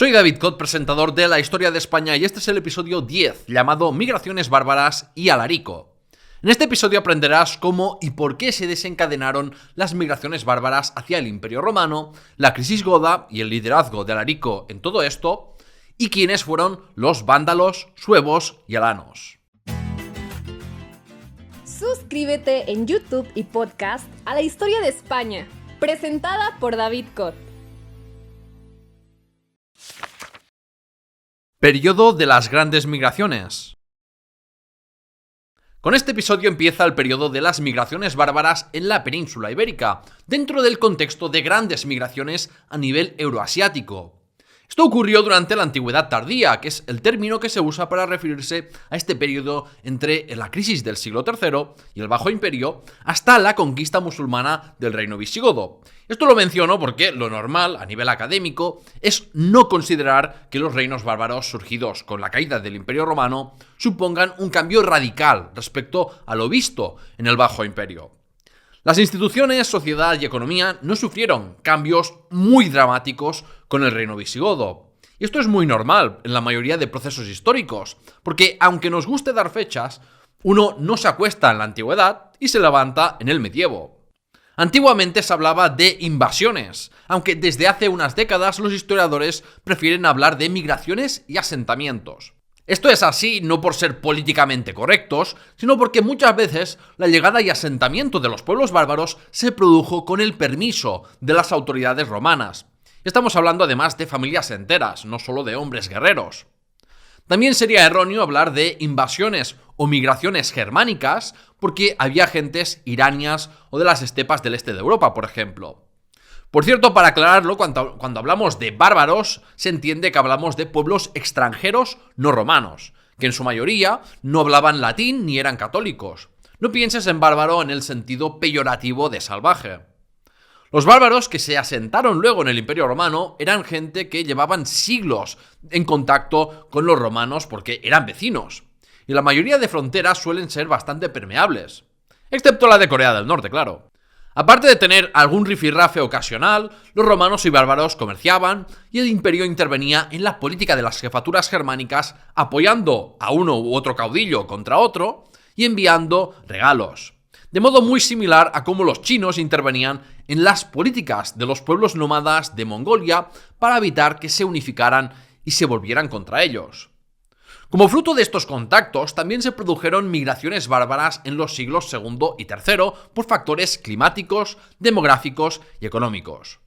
Soy David Cot, presentador de La Historia de España, y este es el episodio 10, llamado Migraciones bárbaras y Alarico. En este episodio aprenderás cómo y por qué se desencadenaron las migraciones bárbaras hacia el Imperio Romano, la crisis goda y el liderazgo de Alarico en todo esto, y quiénes fueron los vándalos, suevos y alanos. Suscríbete en YouTube y podcast a La Historia de España, presentada por David Cot. Periodo de las grandes migraciones. Con este episodio empieza el periodo de las migraciones bárbaras en la península ibérica, dentro del contexto de grandes migraciones a nivel euroasiático. Esto ocurrió durante la Antigüedad tardía, que es el término que se usa para referirse a este periodo entre la crisis del siglo III y el Bajo Imperio hasta la conquista musulmana del reino visigodo. Esto lo menciono porque lo normal, a nivel académico, es no considerar que los reinos bárbaros surgidos con la caída del Imperio Romano supongan un cambio radical respecto a lo visto en el Bajo Imperio. Las instituciones, sociedad y economía no sufrieron cambios muy dramáticos con el reino visigodo. Y esto es muy normal en la mayoría de procesos históricos, porque aunque nos guste dar fechas, uno no se acuesta en la antigüedad y se levanta en el medievo. Antiguamente se hablaba de invasiones, aunque desde hace unas décadas los historiadores prefieren hablar de migraciones y asentamientos. Esto es así no por ser políticamente correctos, sino porque muchas veces la llegada y asentamiento de los pueblos bárbaros se produjo con el permiso de las autoridades romanas. Estamos hablando además de familias enteras, no solo de hombres guerreros. También sería erróneo hablar de invasiones o migraciones germánicas porque había gentes iranias o de las estepas del este de Europa, por ejemplo. Por cierto, para aclararlo, cuando hablamos de bárbaros, se entiende que hablamos de pueblos extranjeros no romanos, que en su mayoría no hablaban latín ni eran católicos. No pienses en bárbaro en el sentido peyorativo de salvaje. Los bárbaros que se asentaron luego en el Imperio Romano eran gente que llevaban siglos en contacto con los romanos porque eran vecinos. Y la mayoría de fronteras suelen ser bastante permeables, excepto la de Corea del Norte, claro. Aparte de tener algún rifirrafe ocasional, los romanos y bárbaros comerciaban y el imperio intervenía en la política de las jefaturas germánicas apoyando a uno u otro caudillo contra otro y enviando regalos. De modo muy similar a cómo los chinos intervenían en las políticas de los pueblos nómadas de Mongolia para evitar que se unificaran y se volvieran contra ellos. Como fruto de estos contactos, también se produjeron migraciones bárbaras en los siglos II y III por factores climáticos, demográficos y económicos.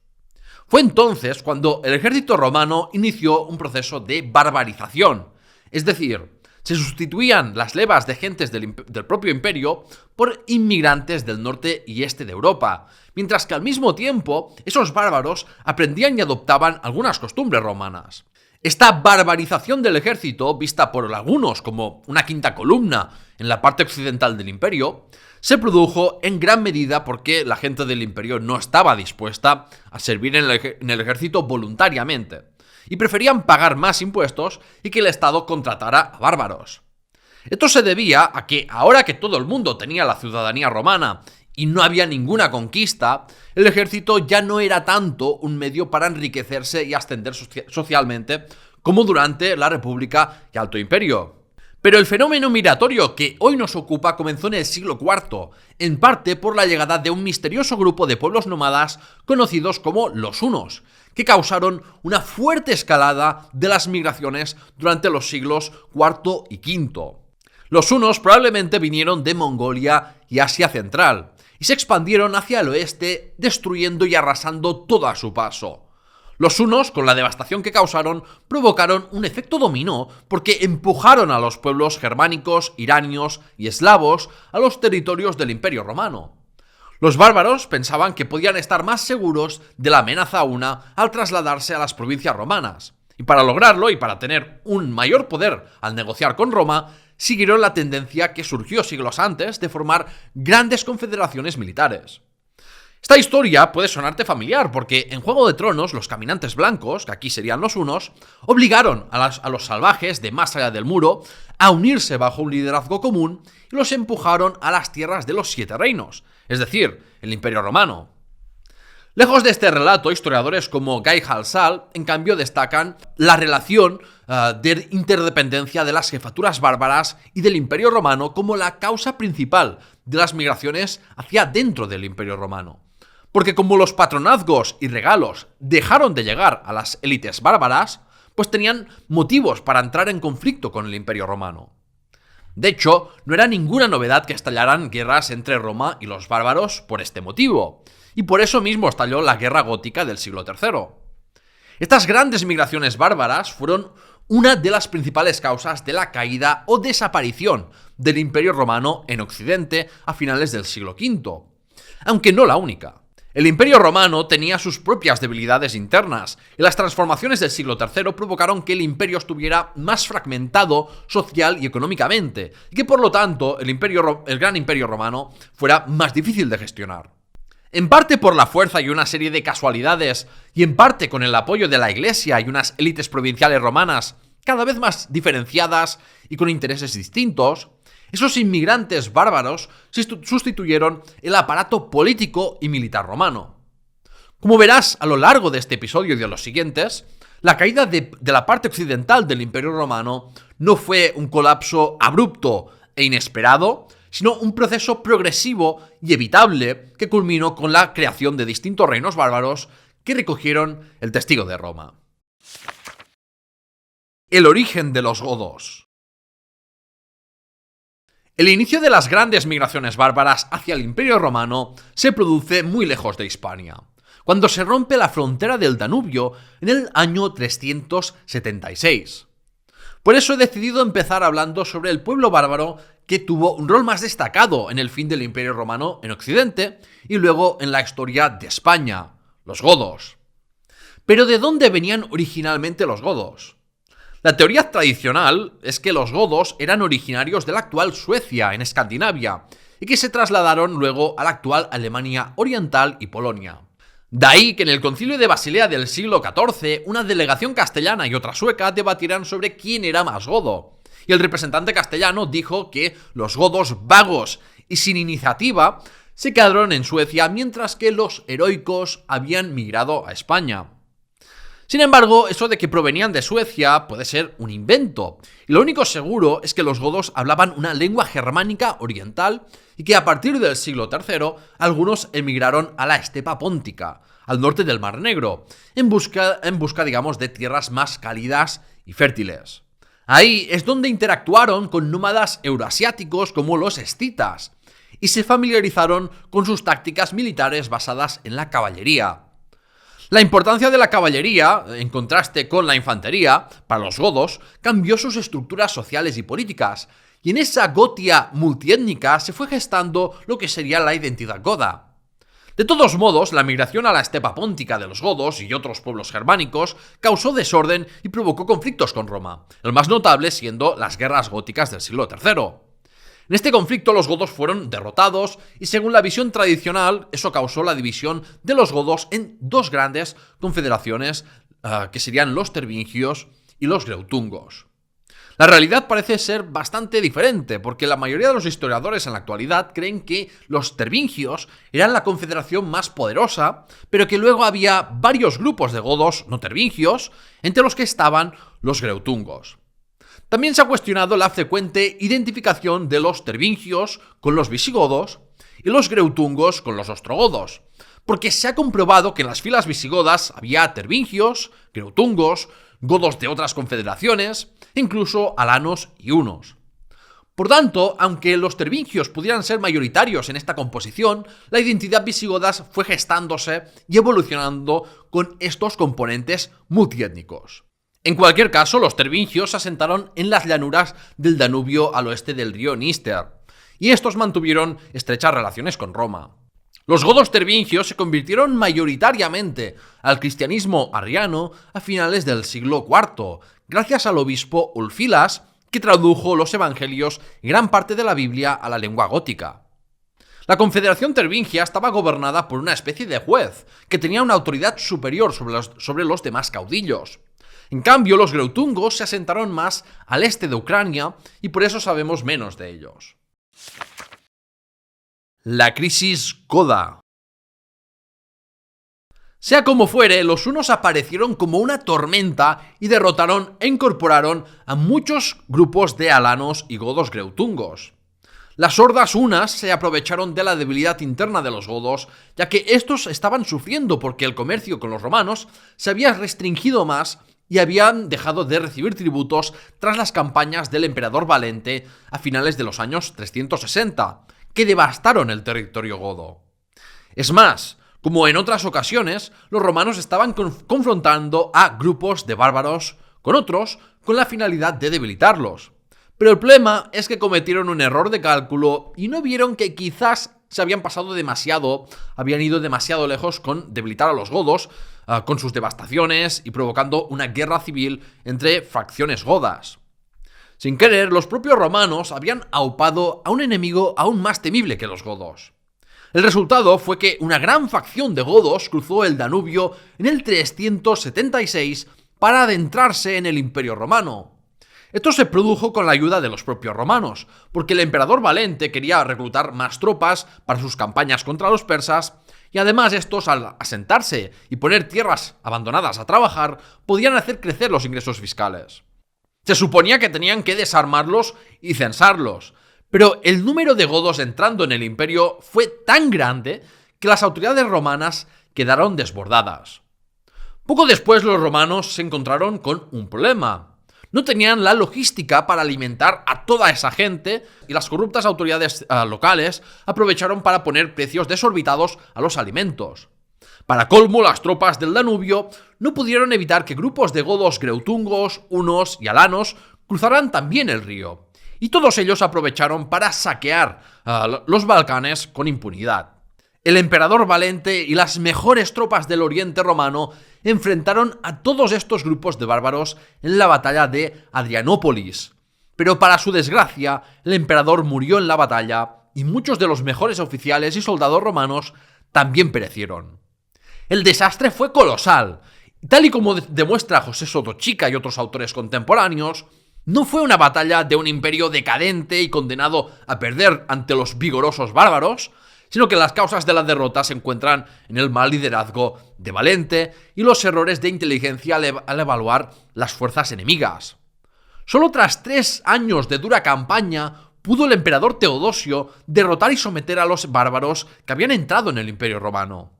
Fue entonces cuando el ejército romano inició un proceso de barbarización, es decir, se sustituían las levas de gentes del propio imperio por inmigrantes del norte y este de Europa, mientras que al mismo tiempo esos bárbaros aprendían y adoptaban algunas costumbres romanas. Esta barbarización del ejército, vista por algunos como una quinta columna en la parte occidental del imperio, se produjo en gran medida porque la gente del imperio no estaba dispuesta a servir en el ejército voluntariamente y preferían pagar más impuestos y que el Estado contratara a bárbaros. Esto se debía a que ahora que todo el mundo tenía la ciudadanía romana y no había ninguna conquista, el ejército ya no era tanto un medio para enriquecerse y ascender socialmente como durante la República y Alto Imperio. Pero el fenómeno migratorio que hoy nos ocupa comenzó en el siglo IV, en parte por la llegada de un misterioso grupo de pueblos nómadas conocidos como los hunos, que causaron una fuerte escalada de las migraciones durante los siglos IV y V. Los hunos probablemente vinieron de Mongolia y Asia Central, y se expandieron hacia el oeste, destruyendo y arrasando todo a su paso. Los hunos, con la devastación que causaron, provocaron un efecto dominó porque empujaron a los pueblos germánicos, iranios y eslavos a los territorios del Imperio Romano. Los bárbaros pensaban que podían estar más seguros de la amenaza huna al trasladarse a las provincias romanas, y para lograrlo y para tener un mayor poder al negociar con Roma, siguieron la tendencia que surgió siglos antes de formar grandes confederaciones militares. Esta historia puede sonarte familiar porque en Juego de Tronos los caminantes blancos, que aquí serían los hunos, obligaron a los salvajes de más allá del muro a unirse bajo un liderazgo común y los empujaron a las tierras de los Siete Reinos, es decir, el Imperio Romano. Lejos de este relato, historiadores como Guy Halsall, en cambio, destacan la relación de interdependencia de las jefaturas bárbaras y del Imperio Romano como la causa principal de las migraciones hacia dentro del Imperio Romano. Porque como los patronazgos y regalos dejaron de llegar a las élites bárbaras, pues tenían motivos para entrar en conflicto con el Imperio Romano. De hecho, no era ninguna novedad que estallaran guerras entre Roma y los bárbaros por este motivo, y por eso mismo estalló la Guerra Gótica del siglo III. Estas grandes migraciones bárbaras fueron una de las principales causas de la caída o desaparición del Imperio Romano en Occidente a finales del siglo V, aunque no la única. El Imperio Romano tenía sus propias debilidades internas, y las transformaciones del siglo III provocaron que el imperio estuviera más fragmentado social y económicamente, y que por lo tanto el gran Imperio Romano fuera más difícil de gestionar. En parte por la fuerza y una serie de casualidades, y en parte con el apoyo de la Iglesia y unas élites provinciales romanas cada vez más diferenciadas y con intereses distintos, esos inmigrantes bárbaros sustituyeron el aparato político y militar romano. Como verás a lo largo de este episodio y de los siguientes, la caída de la parte occidental del Imperio Romano no fue un colapso abrupto e inesperado, sino un proceso progresivo y evitable que culminó con la creación de distintos reinos bárbaros que recogieron el testigo de Roma. El origen de los godos. El inicio de las grandes migraciones bárbaras hacia el Imperio Romano se produce muy lejos de Hispania, cuando se rompe la frontera del Danubio en el año 376. Por eso he decidido empezar hablando sobre el pueblo bárbaro que tuvo un rol más destacado en el fin del Imperio Romano en Occidente y luego en la historia de España, los godos. Pero ¿de dónde venían originalmente los godos? La teoría tradicional es que los godos eran originarios de la actual Suecia, en Escandinavia, y que se trasladaron luego a la actual Alemania Oriental y Polonia. De ahí que en el Concilio de Basilea del siglo XIV, una delegación castellana y otra sueca debatieran sobre quién era más godo, y el representante castellano dijo que los godos vagos y sin iniciativa se quedaron en Suecia, mientras que los heroicos habían migrado a España. Sin embargo, eso de que provenían de Suecia puede ser un invento, y lo único seguro es que los godos hablaban una lengua germánica oriental y que a partir del siglo III algunos emigraron a la estepa póntica, al norte del Mar Negro, en busca, digamos, de tierras más cálidas y fértiles. Ahí es donde interactuaron con nómadas euroasiáticos como los escitas, y se familiarizaron con sus tácticas militares basadas en la caballería. La importancia de la caballería, en contraste con la infantería, para los godos, cambió sus estructuras sociales y políticas, y en esa Gotia multiétnica se fue gestando lo que sería la identidad goda. De todos modos, la migración a la estepa póntica de los godos y otros pueblos germánicos causó desorden y provocó conflictos con Roma, el más notable siendo las guerras góticas del siglo III. En este conflicto los godos fueron derrotados y según la visión tradicional eso causó la división de los godos en dos grandes confederaciones que serían los tervingios y los greutungos. La realidad parece ser bastante diferente porque la mayoría de los historiadores en la actualidad creen que los tervingios eran la confederación más poderosa, pero que luego había varios grupos de godos no tervingios entre los que estaban los greutungos. También se ha cuestionado la frecuente identificación de los tervingios con los visigodos y los greutungos con los ostrogodos, porque se ha comprobado que en las filas visigodas había tervingios, greutungos, godos de otras confederaciones, incluso alanos y hunos. Por tanto, aunque los tervingios pudieran ser mayoritarios en esta composición, la identidad visigoda fue gestándose y evolucionando con estos componentes multiétnicos. En cualquier caso, los tervingios se asentaron en las llanuras del Danubio al oeste del río Níster, y estos mantuvieron estrechas relaciones con Roma. Los godos tervingios se convirtieron mayoritariamente al cristianismo arriano a finales del siglo IV, gracias al obispo Ulfilas, que tradujo los evangelios y gran parte de la Biblia a la lengua gótica. La confederación tervingia estaba gobernada por una especie de juez, que tenía una autoridad superior sobre los demás caudillos. En cambio, los greutungos se asentaron más al este de Ucrania y por eso sabemos menos de ellos. La crisis goda. Sea como fuere, los hunos aparecieron como una tormenta y derrotaron e incorporaron a muchos grupos de alanos y godos greutungos. Las hordas hunas se aprovecharon de la debilidad interna de los godos, ya que estos estaban sufriendo porque el comercio con los romanos se había restringido más y habían dejado de recibir tributos tras las campañas del emperador Valente a finales de los años 360, que devastaron el territorio godo. Es más, como en otras ocasiones, los romanos estaban confrontando a grupos de bárbaros con otros con la finalidad de debilitarlos. Pero el problema es que cometieron un error de cálculo y no vieron que quizás se habían pasado demasiado, habían ido demasiado lejos con debilitar a los godos, con sus devastaciones y provocando una guerra civil entre facciones godas. Sin querer, los propios romanos habían aupado a un enemigo aún más temible que los godos. El resultado fue que una gran facción de godos cruzó el Danubio en el 376 para adentrarse en el Imperio Romano. Esto se produjo con la ayuda de los propios romanos, porque el emperador Valente quería reclutar más tropas para sus campañas contra los persas, y además estos, al asentarse y poner tierras abandonadas a trabajar, podían hacer crecer los ingresos fiscales. Se suponía que tenían que desarmarlos y censarlos, pero el número de godos entrando en el imperio fue tan grande que las autoridades romanas quedaron desbordadas. Poco después los romanos se encontraron con un problema. No tenían la logística para alimentar a toda esa gente y las corruptas autoridades locales aprovecharon para poner precios desorbitados a los alimentos. Para colmo, las tropas del Danubio no pudieron evitar que grupos de godos greutungos, hunos y alanos cruzaran también el río, y todos ellos aprovecharon para saquear los Balcanes con impunidad. El emperador Valente y las mejores tropas del oriente romano enfrentaron a todos estos grupos de bárbaros en la batalla de Adrianópolis. Pero para su desgracia, el emperador murió en la batalla y muchos de los mejores oficiales y soldados romanos también perecieron. El desastre fue colosal. Tal y como demuestra José Sotochica y otros autores contemporáneos, no fue una batalla de un imperio decadente y condenado a perder ante los vigorosos bárbaros, sino que las causas de la derrota se encuentran en el mal liderazgo de Valente y los errores de inteligencia al evaluar las fuerzas enemigas. Solo tras 3 años de dura campaña pudo el emperador Teodosio derrotar y someter a los bárbaros que habían entrado en el Imperio Romano.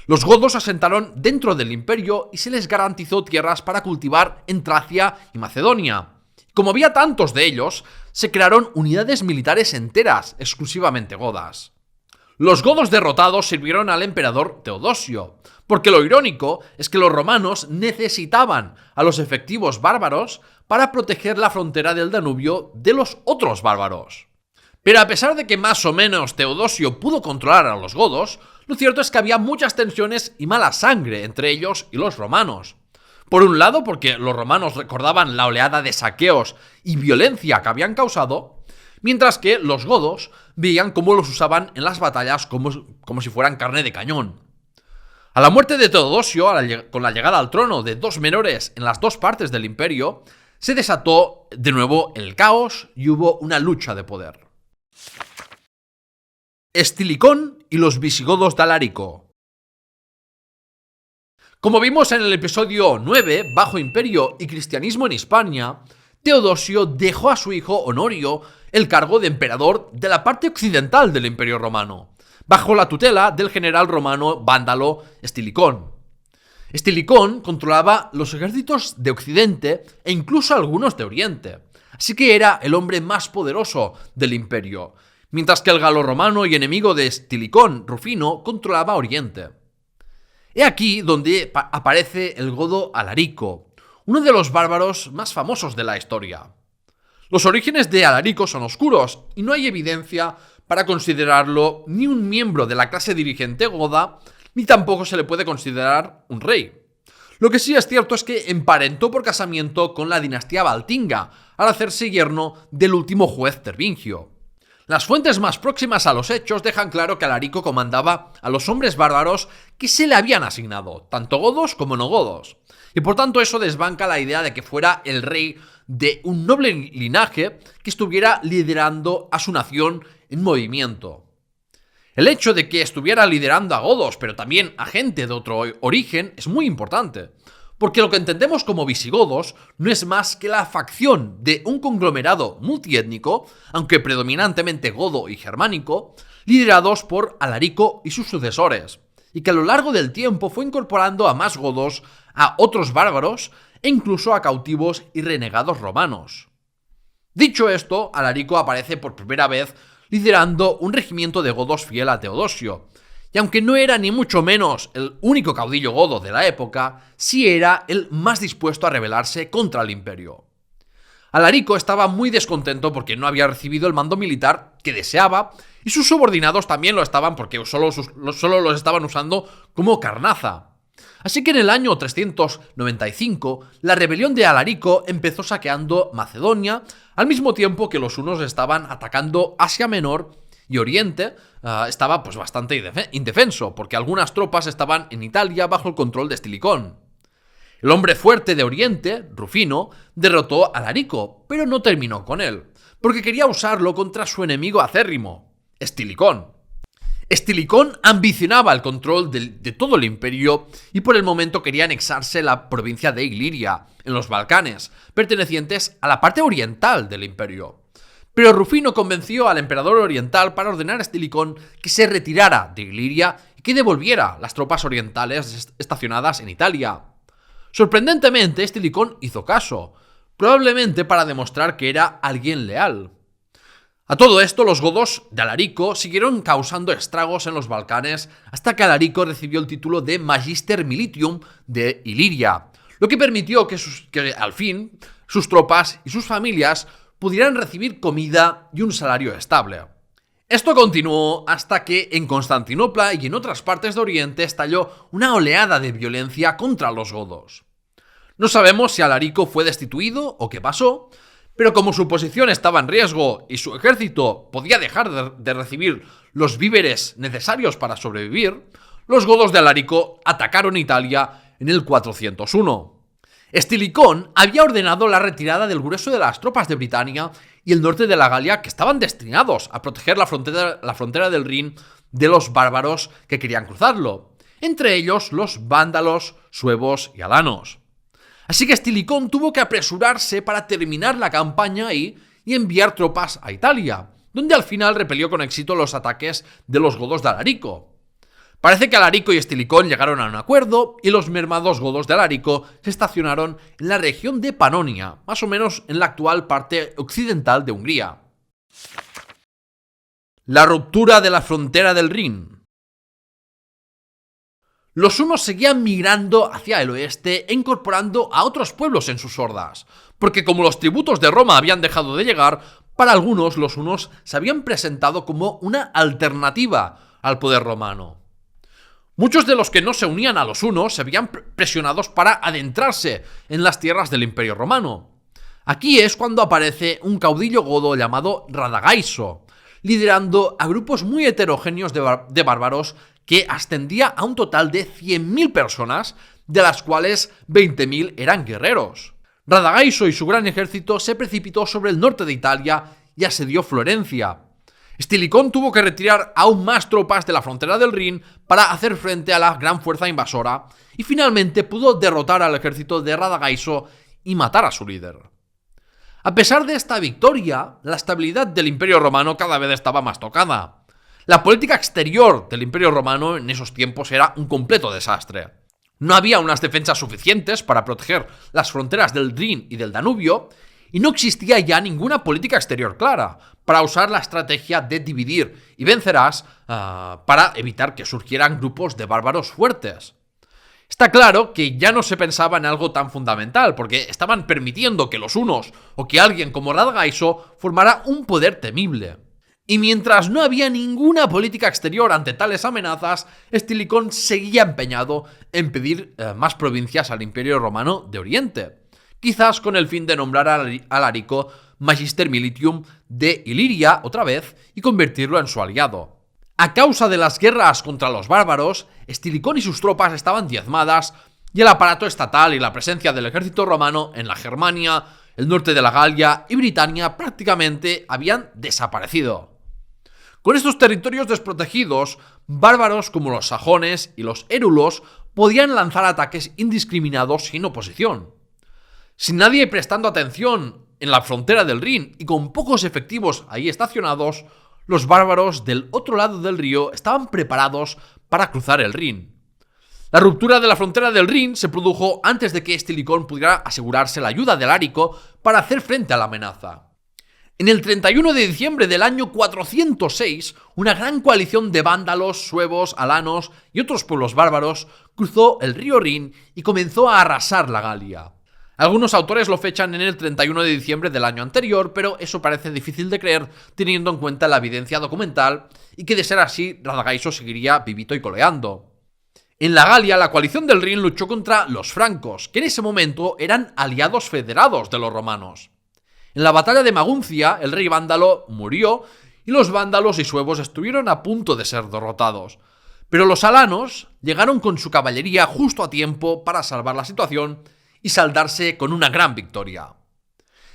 Los godos se asentaron dentro del imperio y se les garantizó tierras para cultivar en Tracia y Macedonia. Como había tantos de ellos, se crearon unidades militares enteras, exclusivamente godas. Los godos derrotados sirvieron al emperador Teodosio, porque lo irónico es que los romanos necesitaban a los efectivos bárbaros para proteger la frontera del Danubio de los otros bárbaros. Pero a pesar de que más o menos Teodosio pudo controlar a los godos, lo cierto es que había muchas tensiones y mala sangre entre ellos y los romanos. Por un lado, porque los romanos recordaban la oleada de saqueos y violencia que habían causado, mientras que los godos veían cómo los usaban en las batallas como si fueran carne de cañón. A la muerte de Teodosio, con la llegada al trono de 2 menores en las 2 partes del imperio, se desató de nuevo el caos y hubo una lucha de poder. Estilicón y los visigodos de Alarico. Como vimos en el episodio 9, Bajo Imperio y Cristianismo en Hispania, Teodosio dejó a su hijo Honorio el cargo de emperador de la parte occidental del Imperio Romano, bajo la tutela del general romano vándalo Estilicón. Estilicón controlaba los ejércitos de Occidente e incluso algunos de Oriente, así que era el hombre más poderoso del imperio, mientras que el galorromano y enemigo de Estilicón, Rufino, controlaba Oriente. He aquí donde aparece el godo Alarico, uno de los bárbaros más famosos de la historia. Los orígenes de Alarico son oscuros y no hay evidencia para considerarlo ni un miembro de la clase dirigente goda, ni tampoco se le puede considerar un rey. Lo que sí es cierto es que emparentó por casamiento con la dinastía Valtinga, al hacerse yerno del último juez Tervingio. Las fuentes más próximas a los hechos dejan claro que Alarico comandaba a los hombres bárbaros que se le habían asignado, tanto godos como no godos. Y por tanto eso desbanca la idea de que fuera el rey de un noble linaje que estuviera liderando a su nación en movimiento. El hecho de que estuviera liderando a godos, pero también a gente de otro origen, es muy importante, porque lo que entendemos como visigodos no es más que la facción de un conglomerado multiétnico, aunque predominantemente godo y germánico, liderados por Alarico y sus sucesores, y que a lo largo del tiempo fue incorporando a más godos, a otros bárbaros e incluso a cautivos y renegados romanos. Dicho esto, Alarico aparece por primera vez liderando un regimiento de godos fiel a Teodosio, y aunque no era ni mucho menos el único caudillo godo de la época, sí era el más dispuesto a rebelarse contra el imperio. Alarico estaba muy descontento porque no había recibido el mando militar que deseaba, y sus subordinados también lo estaban porque solo los estaban usando como carnaza. Así que en el año 395, la rebelión de Alarico empezó saqueando Macedonia, al mismo tiempo que los hunos estaban atacando Asia Menor y Oriente. Estaba pues bastante indefenso, porque algunas tropas estaban en Italia bajo el control de Estilicón. El hombre fuerte de Oriente, Rufino, derrotó a Alarico, pero no terminó con él, porque quería usarlo contra su enemigo acérrimo, Estilicón. Estilicón ambicionaba el control de todo el imperio y por el momento quería anexarse la provincia de Iliria, en los Balcanes, pertenecientes a la parte oriental del imperio. Pero Rufino convenció al emperador oriental para ordenar a Estilicón que se retirara de Iliria y que devolviera las tropas orientales estacionadas en Italia. Sorprendentemente, Estilicón hizo caso, probablemente para demostrar que era alguien leal. A todo esto, los godos de Alarico siguieron causando estragos en los Balcanes hasta que Alarico recibió el título de Magister Militium de Iliria, lo que permitió que al fin sus tropas y sus familias pudieran recibir comida y un salario estable. Esto continuó hasta que en Constantinopla y en otras partes de Oriente estalló una oleada de violencia contra los godos. No sabemos si Alarico fue destituido o qué pasó, pero como su posición estaba en riesgo y su ejército podía dejar de recibir los víveres necesarios para sobrevivir, los godos de Alarico atacaron Italia en el 401. Estilicón había ordenado la retirada del grueso de las tropas de Britania y el norte de la Galia que estaban destinados a proteger la frontera del Rin de los bárbaros que querían cruzarlo, entre ellos los vándalos, suevos y alanos. Así que Estilicón tuvo que apresurarse para terminar la campaña ahí y enviar tropas a Italia, donde al final repelió con éxito los ataques de los godos de Alarico. Parece que Alarico y Estilicón llegaron a un acuerdo y los mermados godos de Alarico se estacionaron en la región de Panonia, más o menos en la actual parte occidental de Hungría. La ruptura de la frontera del Rin. Los hunos seguían migrando hacia el oeste e incorporando a otros pueblos en sus hordas, porque como los tributos de Roma habían dejado de llegar, para algunos los hunos se habían presentado como una alternativa al poder romano. Muchos de los que no se unían a los hunos se veían presionados para adentrarse en las tierras del Imperio Romano. Aquí es cuando aparece un caudillo godo llamado Radagaiso, liderando a grupos muy heterogéneos de bárbaros que ascendía a un total de 100.000 personas, de las cuales 20.000 eran guerreros. Radagaiso y su gran ejército se precipitó sobre el norte de Italia y asedió Florencia. Estilicón tuvo que retirar aún más tropas de la frontera del Rin para hacer frente a la gran fuerza invasora y finalmente pudo derrotar al ejército de Radagaiso y matar a su líder. A pesar de esta victoria, la estabilidad del Imperio Romano cada vez estaba más tocada. La política exterior del Imperio Romano en esos tiempos era un completo desastre. No había unas defensas suficientes para proteger las fronteras del Rin y del Danubio, y no existía ya ninguna política exterior clara para usar la estrategia de dividir y vencerás para evitar que surgieran grupos de bárbaros fuertes. Está claro que ya no se pensaba en algo tan fundamental, porque estaban permitiendo que los hunos o que alguien como Radagaiso formara un poder temible. Y mientras no había ninguna política exterior ante tales amenazas, Estilicón seguía empeñado en pedir más provincias al Imperio Romano de Oriente, quizás con el fin de nombrar a Alarico Magister Militium de Iliria otra vez y convertirlo en su aliado. A causa de las guerras contra los bárbaros, Estilicón y sus tropas estaban diezmadas y el aparato estatal y la presencia del ejército romano en la Germania, el norte de la Galia y Britania prácticamente habían desaparecido. Con estos territorios desprotegidos, bárbaros como los sajones y los érulos podían lanzar ataques indiscriminados sin oposición. Sin nadie prestando atención en la frontera del Rin y con pocos efectivos ahí estacionados, los bárbaros del otro lado del río estaban preparados para cruzar el Rin. La ruptura de la frontera del Rin se produjo antes de que Estilicón pudiera asegurarse la ayuda de Alárico para hacer frente a la amenaza. En el 31 de diciembre del año 406, una gran coalición de vándalos, suevos, alanos y otros pueblos bárbaros cruzó el río Rin y comenzó a arrasar la Galia. Algunos autores lo fechan en el 31 de diciembre del año anterior, pero eso parece difícil de creer teniendo en cuenta la evidencia documental y que de ser así, Radagaiso seguiría vivito y coleando. En la Galia, la coalición del Rin luchó contra los francos, que en ese momento eran aliados federados de los romanos. En la batalla de Maguncia, el rey vándalo murió y los vándalos y suevos estuvieron a punto de ser derrotados. Pero los alanos llegaron con su caballería justo a tiempo para salvar la situación y saldarse con una gran victoria.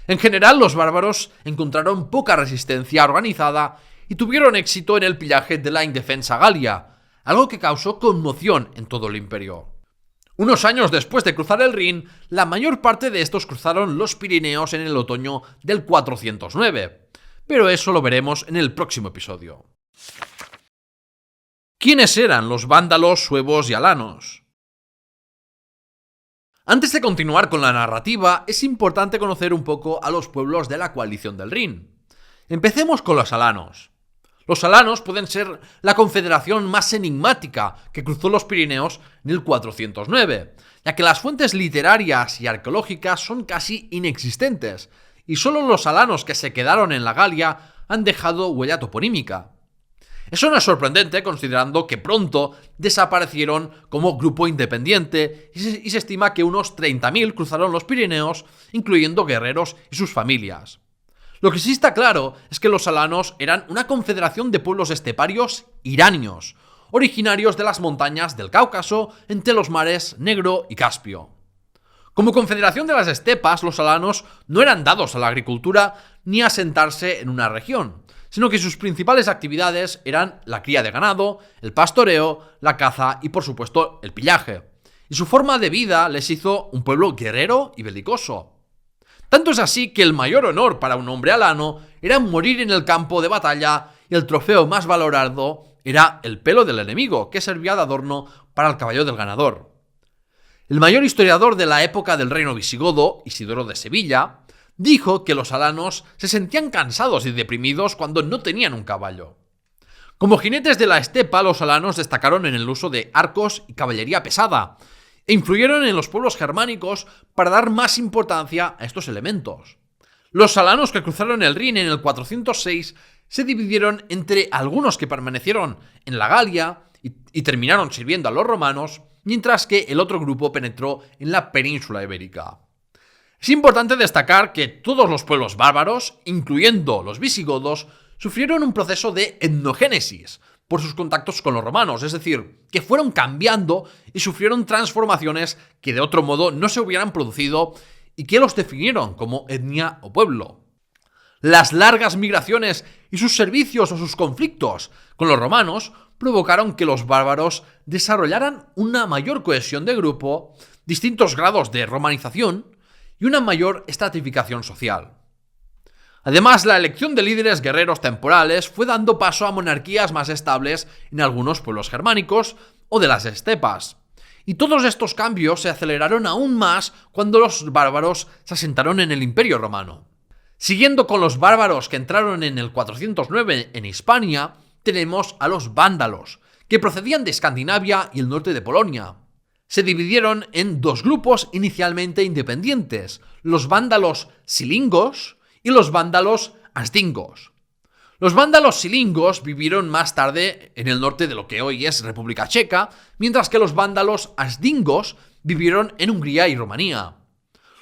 En general, los bárbaros encontraron poca resistencia organizada y tuvieron éxito en el pillaje de la indefensa Galia, algo que causó conmoción en todo el imperio. Unos años después de cruzar el Rin, la mayor parte de estos cruzaron los Pirineos en el otoño del 409, pero eso lo veremos en el próximo episodio. ¿Quiénes eran los vándalos, suevos y alanos? Antes de continuar con la narrativa, es importante conocer un poco a los pueblos de la coalición del Rin. Empecemos con los alanos. Los alanos pueden ser la confederación más enigmática que cruzó los Pirineos en el 409, ya que las fuentes literarias y arqueológicas son casi inexistentes, y solo los alanos que se quedaron en la Galia han dejado huella toponímica. Eso no es sorprendente considerando que pronto desaparecieron como grupo independiente y se estima que unos 30.000 cruzaron los Pirineos, incluyendo guerreros y sus familias. Lo que sí está claro es que los alanos eran una confederación de pueblos esteparios iranios, originarios de las montañas del Cáucaso entre los mares Negro y Caspio. Como confederación de las estepas, los alanos no eran dados a la agricultura ni a asentarse en una región, sino que sus principales actividades eran la cría de ganado, el pastoreo, la caza y por supuesto el pillaje. Y su forma de vida les hizo un pueblo guerrero y belicoso. Tanto es así que el mayor honor para un hombre alano era morir en el campo de batalla y el trofeo más valorado era el pelo del enemigo, que servía de adorno para el caballo del ganador. El mayor historiador de la época del reino visigodo, Isidoro de Sevilla, dijo que los alanos se sentían cansados y deprimidos cuando no tenían un caballo. Como jinetes de la estepa, los alanos destacaron en el uso de arcos y caballería pesada, e influyeron en los pueblos germánicos para dar más importancia a estos elementos. Los alanos que cruzaron el Rin en el 406 se dividieron entre algunos que permanecieron en la Galia y terminaron sirviendo a los romanos, mientras que el otro grupo penetró en la península ibérica. Es importante destacar que todos los pueblos bárbaros, incluyendo los visigodos, sufrieron un proceso de etnogénesis por sus contactos con los romanos, es decir, que fueron cambiando y sufrieron transformaciones que de otro modo no se hubieran producido y que los definieron como etnia o pueblo. Las largas migraciones y sus servicios o sus conflictos con los romanos provocaron que los bárbaros desarrollaran una mayor cohesión de grupo, distintos grados de romanización y una mayor estratificación social. Además, la elección de líderes guerreros temporales fue dando paso a monarquías más estables en algunos pueblos germánicos o de las estepas. Y todos estos cambios se aceleraron aún más cuando los bárbaros se asentaron en el Imperio Romano. Siguiendo con los bárbaros que entraron en el 409 en Hispania, tenemos a los vándalos, que procedían de Escandinavia y el norte de Polonia. Se dividieron en dos grupos inicialmente independientes, los vándalos silingos y los vándalos asdingos. Los vándalos silingos vivieron más tarde en el norte de lo que hoy es República Checa, mientras que los vándalos asdingos vivieron en Hungría y Rumanía.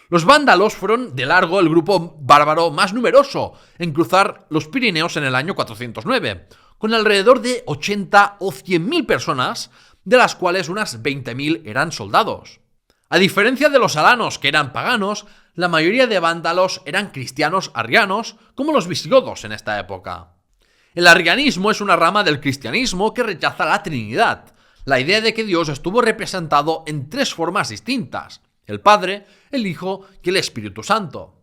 Los vándalos fueron de largo el grupo bárbaro más numeroso en cruzar los Pirineos en el año 409, con alrededor de 80 o 100.000 personas, de las cuales unas 20.000 eran soldados. A diferencia de los alanos, que eran paganos, la mayoría de vándalos eran cristianos arrianos, como los visigodos en esta época. El arrianismo es una rama del cristianismo que rechaza la Trinidad, la idea de que Dios estuvo representado en tres formas distintas: el Padre, el Hijo y el Espíritu Santo.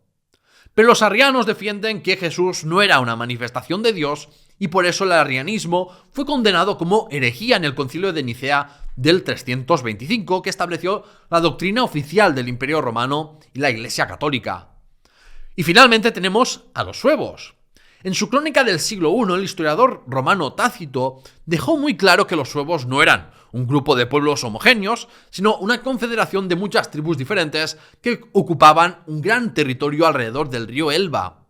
Pero los arrianos defienden que Jesús no era una manifestación de Dios y por eso el arrianismo fue condenado como herejía en el Concilio de Nicea del 325, que estableció la doctrina oficial del Imperio Romano y la Iglesia Católica. Y finalmente tenemos a los suevos. En su crónica del siglo I, el historiador romano Tácito dejó muy claro que los suevos no eran un grupo de pueblos homogéneos, sino una confederación de muchas tribus diferentes que ocupaban un gran territorio alrededor del río Elba.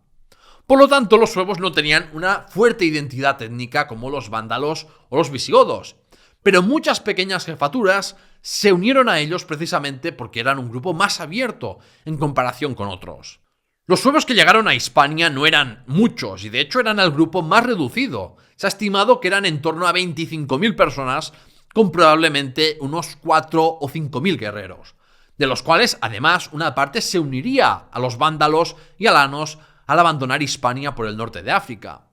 Por lo tanto, los suevos no tenían una fuerte identidad étnica como los vándalos o los visigodos, pero muchas pequeñas jefaturas se unieron a ellos precisamente porque eran un grupo más abierto en comparación con otros. Los suevos que llegaron a Hispania no eran muchos y de hecho eran el grupo más reducido. Se ha estimado que eran en torno a 25.000 personas con probablemente unos 4 o 5.000 guerreros, de los cuales además una parte se uniría a los vándalos y alanos al abandonar Hispania por el norte de África.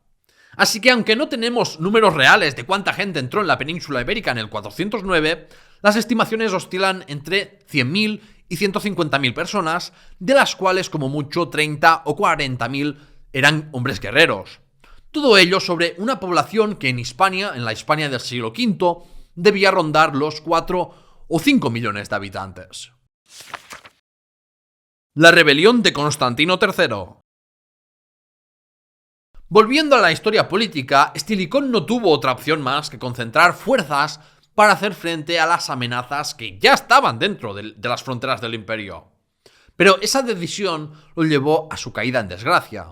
Así que aunque no tenemos números reales de cuánta gente entró en la península ibérica en el 409, las estimaciones oscilan entre 100.000 y 150.000 personas, de las cuales como mucho 30 o 40.000 eran hombres guerreros. Todo ello sobre una población que en Hispania, en la Hispania del siglo V, debía rondar los 4 o 5 millones de habitantes. La rebelión de Constantino III. Volviendo a la historia política, Estilicón no tuvo otra opción más que concentrar fuerzas para hacer frente a las amenazas que ya estaban dentro de las fronteras del imperio. Pero esa decisión lo llevó a su caída en desgracia.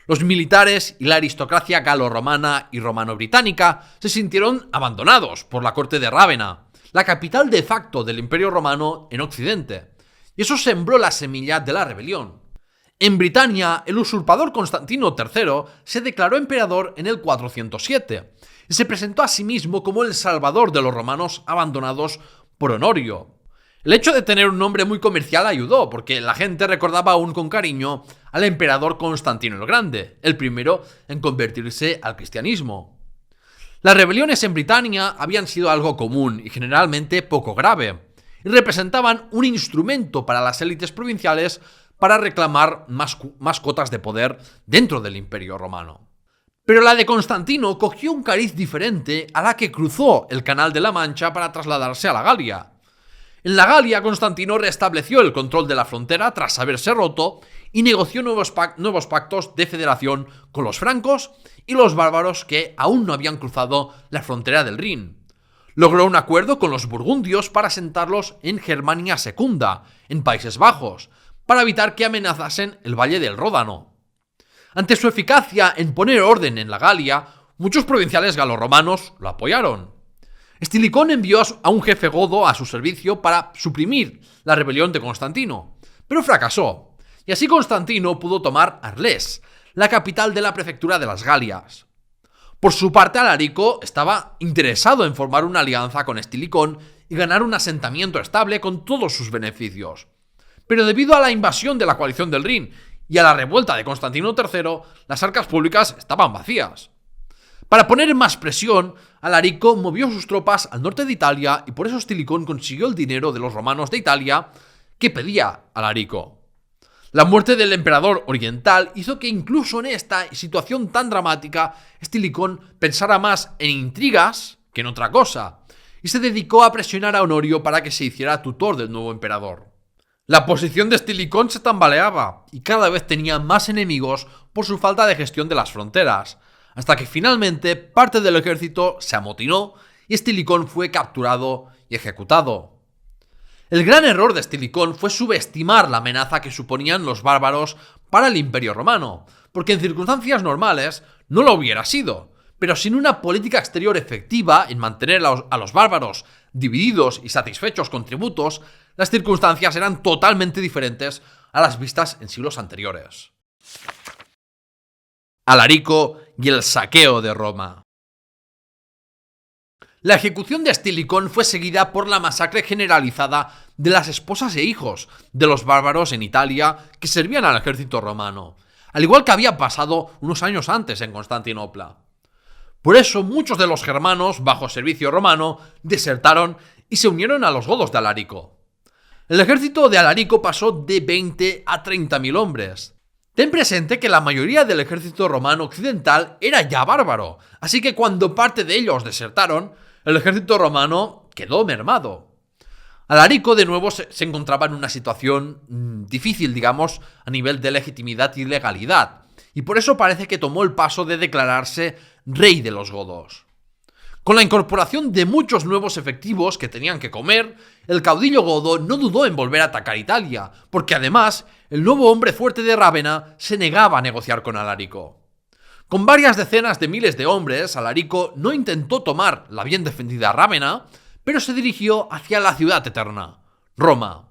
Los militares y la aristocracia galo-romana y romano-británica se sintieron abandonados por la corte de Rávena, la capital de facto del imperio romano en Occidente, y eso sembró la semilla de la rebelión. En Britania, el usurpador Constantino III se declaró emperador en el 407 y se presentó a sí mismo como el salvador de los romanos abandonados por Honorio. El hecho de tener un nombre muy comercial ayudó, porque la gente recordaba aún con cariño al emperador Constantino el Grande, el primero en convertirse al cristianismo. Las rebeliones en Britania habían sido algo común y generalmente poco grave, y representaban un instrumento para las élites provinciales para reclamar más cotas de poder dentro del imperio romano. Pero la de Constantino cogió un cariz diferente a la que cruzó el Canal de la Mancha para trasladarse a la Galia. En la Galia, Constantino restableció el control de la frontera tras haberse roto y negoció nuevos pactos de federación con los francos y los bárbaros que aún no habían cruzado la frontera del Rin. Logró un acuerdo con los burgundios para asentarlos en Germania Secunda, en Países Bajos, para evitar que amenazasen el valle del Ródano. Ante su eficacia en poner orden en la Galia, muchos provinciales galorromanos lo apoyaron. Estilicón envió a un jefe godo a su servicio para suprimir la rebelión de Constantino, pero fracasó, y así Constantino pudo tomar Arles, la capital de la prefectura de las Galias. Por su parte, Alarico estaba interesado en formar una alianza con Estilicón y ganar un asentamiento estable con todos sus beneficios. Pero debido a la invasión de la coalición del Rin y a la revuelta de Constantino III, las arcas públicas estaban vacías. Para poner más presión, Alarico movió sus tropas al norte de Italia y por eso Estilicón consiguió el dinero de los romanos de Italia que pedía Alarico. La muerte del emperador oriental hizo que incluso en esta situación tan dramática, Estilicón pensara más en intrigas que en otra cosa, y se dedicó a presionar a Honorio para que se hiciera tutor del nuevo emperador. La posición de Estilicón se tambaleaba y cada vez tenía más enemigos por su falta de gestión de las fronteras, hasta que finalmente parte del ejército se amotinó y Estilicón fue capturado y ejecutado. El gran error de Estilicón fue subestimar la amenaza que suponían los bárbaros para el Imperio Romano, porque en circunstancias normales no lo hubiera sido, pero sin una política exterior efectiva en mantener a los bárbaros divididos y satisfechos con tributos, las circunstancias eran totalmente diferentes a las vistas en siglos anteriores. Alarico y el saqueo de Roma. La ejecución de Estilicón fue seguida por la masacre generalizada de las esposas e hijos de los bárbaros en Italia que servían al ejército romano, al igual que había pasado unos años antes en Constantinopla. Por eso muchos de los germanos, bajo servicio romano, desertaron y se unieron a los godos de Alarico. El ejército de Alarico pasó de 20 a 30.000 hombres. Ten presente que la mayoría del ejército romano occidental era ya bárbaro, así que cuando parte de ellos desertaron, el ejército romano quedó mermado. Alarico de nuevo se encontraba en una situación difícil, digamos, a nivel de legitimidad y legalidad, y por eso parece que tomó el paso de declararse rey de los godos. Con la incorporación de muchos nuevos efectivos que tenían que comer, el caudillo godo no dudó en volver a atacar Italia, porque además el nuevo hombre fuerte de Rávena se negaba a negociar con Alarico. Con varias decenas de miles de hombres, Alarico no intentó tomar la bien defendida Rávena, pero se dirigió hacia la ciudad eterna, Roma.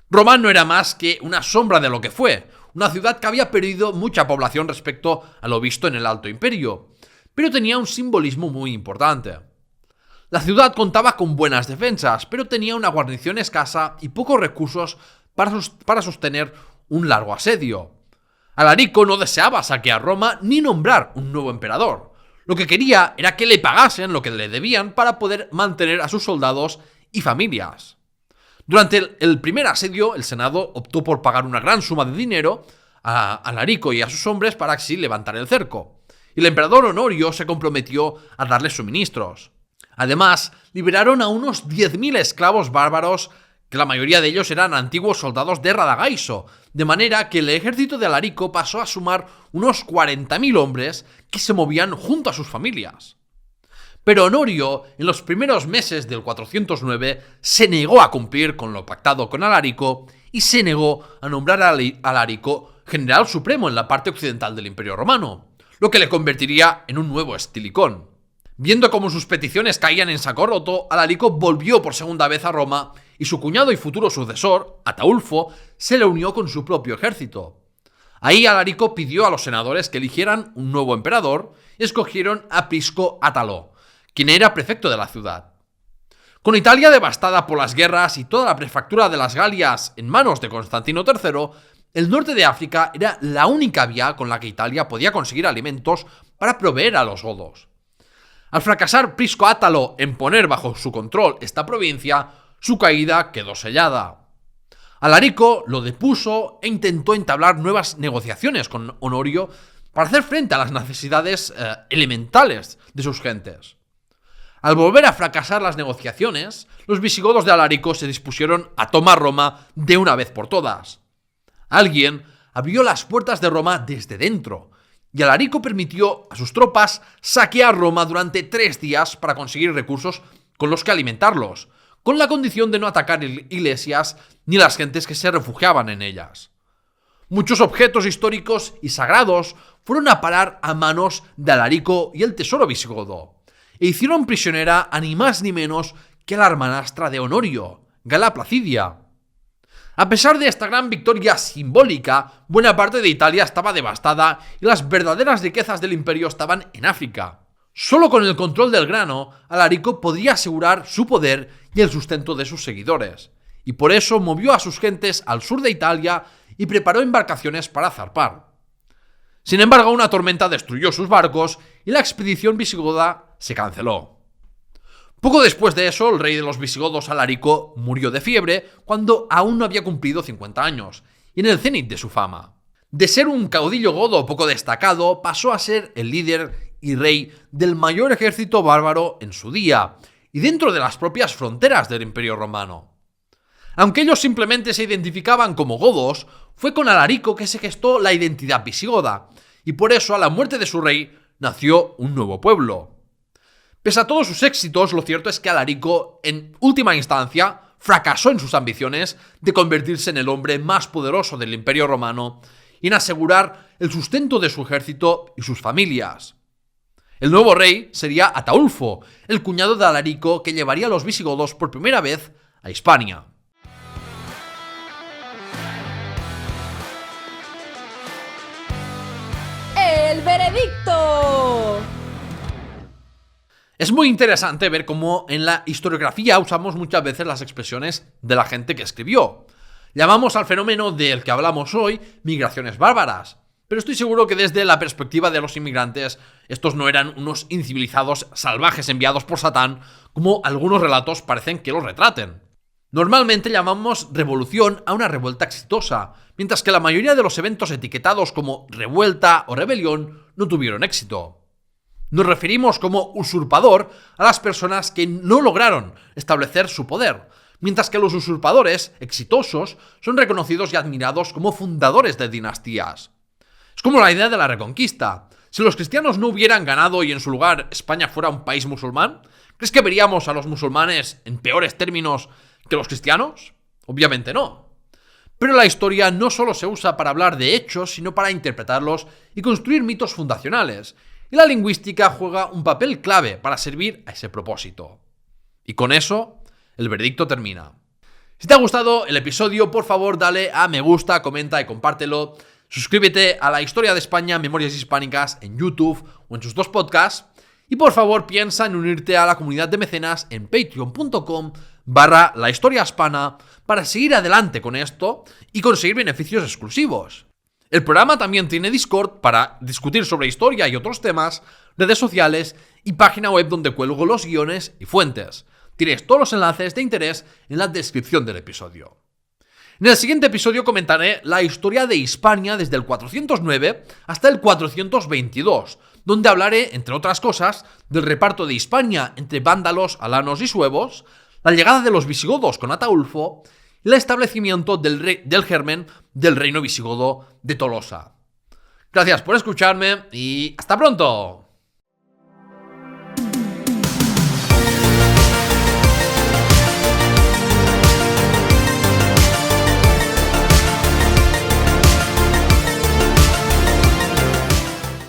Roma no era más que una sombra de lo que fue, una ciudad que había perdido mucha población respecto a lo visto en el Alto Imperio, pero tenía un simbolismo muy importante. La ciudad contaba con buenas defensas, pero tenía una guarnición escasa y pocos recursos para sostener un largo asedio. Alarico no deseaba saquear Roma ni nombrar un nuevo emperador. Lo que quería era que le pagasen lo que le debían para poder mantener a sus soldados y familias. Durante el primer asedio, el Senado optó por pagar una gran suma de dinero a Alarico y a sus hombres para así levantar el cerco. Y el emperador Honorio se comprometió a darles suministros. Además, liberaron a unos 10.000 esclavos bárbaros, que la mayoría de ellos eran antiguos soldados de Radagaiso, de manera que el ejército de Alarico pasó a sumar unos 40.000 hombres que se movían junto a sus familias. Pero Honorio, en los primeros meses del 409, se negó a cumplir con lo pactado con Alarico y se negó a nombrar a Alarico general supremo en la parte occidental del Imperio Romano, lo que le convertiría en un nuevo Estilicón. Viendo cómo sus peticiones caían en saco roto, Alarico volvió por segunda vez a Roma y su cuñado y futuro sucesor, Ataulfo, se le unió con su propio ejército. Ahí Alarico pidió a los senadores que eligieran un nuevo emperador y escogieron a Prisco Átalo, quien era prefecto de la ciudad. Con Italia devastada por las guerras y toda la prefectura de las Galias en manos de Constantino III, el norte de África era la única vía con la que Italia podía conseguir alimentos para proveer a los godos. Al fracasar Prisco Átalo en poner bajo su control esta provincia, su caída quedó sellada. Alarico lo depuso e intentó entablar nuevas negociaciones con Honorio para hacer frente a las necesidades elementales de sus gentes. Al volver a fracasar las negociaciones, los visigodos de Alarico se dispusieron a tomar Roma de una vez por todas. Alguien abrió las puertas de Roma desde dentro, y Alarico permitió a sus tropas saquear Roma durante 3 días para conseguir recursos con los que alimentarlos, con la condición de no atacar iglesias ni las gentes que se refugiaban en ellas. Muchos objetos históricos y sagrados fueron a parar a manos de Alarico y el tesoro visigodo, e hicieron prisionera a ni más ni menos que a la hermanastra de Honorio, Gala Placidia. A pesar de esta gran victoria simbólica, buena parte de Italia estaba devastada y las verdaderas riquezas del imperio estaban en África. Solo con el control del grano, Alarico podría asegurar su poder y el sustento de sus seguidores, y por eso movió a sus gentes al sur de Italia y preparó embarcaciones para zarpar. Sin embargo, una tormenta destruyó sus barcos y la expedición visigoda se canceló. Poco después de eso, el rey de los visigodos, Alarico, murió de fiebre cuando aún no había cumplido 50 años, y en el cenit de su fama. De ser un caudillo godo poco destacado, pasó a ser el líder y rey del mayor ejército bárbaro en su día, y dentro de las propias fronteras del Imperio Romano. Aunque ellos simplemente se identificaban como godos, fue con Alarico que se gestó la identidad visigoda, y por eso a la muerte de su rey nació un nuevo pueblo. Pese a todos sus éxitos, lo cierto es que Alarico, en última instancia, fracasó en sus ambiciones de convertirse en el hombre más poderoso del Imperio Romano y en asegurar el sustento de su ejército y sus familias. El nuevo rey sería Ataulfo, el cuñado de Alarico que llevaría a los visigodos por primera vez a Hispania. ¡El veredicto! Es muy interesante ver cómo en la historiografía usamos muchas veces las expresiones de la gente que escribió. Llamamos al fenómeno del que hablamos hoy migraciones bárbaras, Pero estoy seguro que desde la perspectiva de los inmigrantes, estos no eran unos incivilizados salvajes enviados por Satán, como algunos relatos parecen que los retraten. Normalmente llamamos revolución a una revuelta exitosa, mientras que la mayoría de los eventos etiquetados como revuelta o rebelión no tuvieron éxito. Nos referimos como usurpador a las personas que no lograron establecer su poder, mientras que los usurpadores exitosos son reconocidos y admirados como fundadores de dinastías. Es como la idea de la Reconquista. Si los cristianos no hubieran ganado y en su lugar España fuera un país musulmán, ¿crees que veríamos a los musulmanes en peores términos que los cristianos? Obviamente no. Pero la historia no solo se usa para hablar de hechos, sino para interpretarlos y construir mitos fundacionales. Y la lingüística juega un papel clave para servir a ese propósito. Y con eso, el veredicto termina. Si te ha gustado el episodio, por favor dale a me gusta, comenta y compártelo. Suscríbete a La Historia de España, Memorias Hispánicas en YouTube o en sus dos podcasts. Y por favor piensa en unirte a la comunidad de mecenas en patreon.com/lahistoriahispana para seguir adelante con esto y conseguir beneficios exclusivos. El programa también tiene Discord para discutir sobre historia y otros temas, redes sociales y página web donde cuelgo los guiones y fuentes. Tienes todos los enlaces de interés en la descripción del episodio. En el siguiente episodio comentaré la historia de Hispania desde el 409 hasta el 422, donde hablaré, entre otras cosas, del reparto de Hispania entre vándalos, alanos y suevos, la llegada de los visigodos con Ataulfo y el establecimiento del germen del reino visigodo de Tolosa. Gracias por escucharme y ¡hasta pronto!